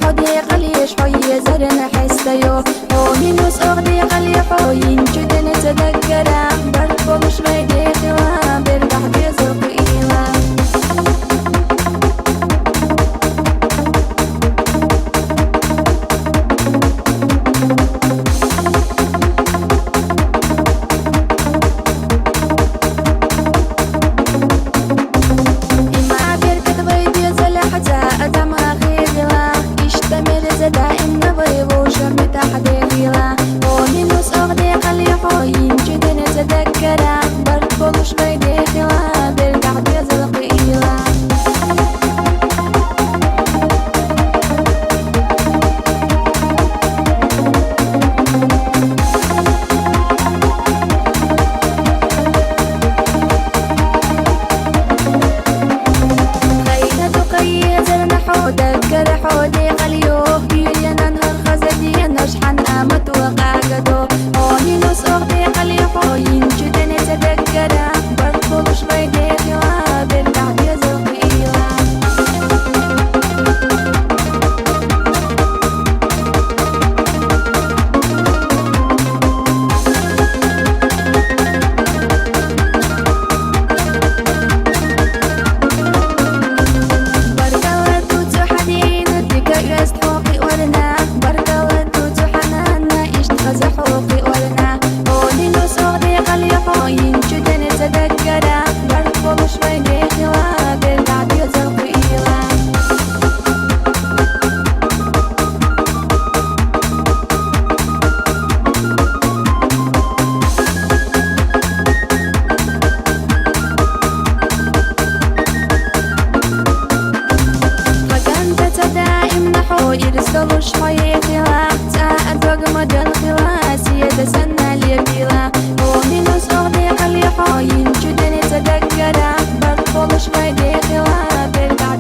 حدي قلي شوي زرنا حستيو ومنوس أغدي قلي حوين جدن تذكرا برفو مش بيدي خوا بربح بيزرق إيوا دائم نضيب وشرم تحت غيرة ومنوس أغدي قلي حوين جدن تذكرا برفو مش بيدي خوا بربح بيزرق إيوا دكر حودي قليوه يلينا نهر خزدي نشحن آمت وقاقدو ومنوس أغدي قلي حوين جدن تذكرا برفو مش بيدي خوا بربح بيزرق إيوا حوقي ولنا وننوس أغدي قلي حوين جدن تذكرا برفو مش بيدي خوا بربح بيزرق إيوا فكنت دائم نحو يرسل شوي خوا تأدوغ مدن خوا سيادة سنة ليبيلا ومنوس أغدي قلي حوين جدن تذكرا برفو مش بيدي خوا بربح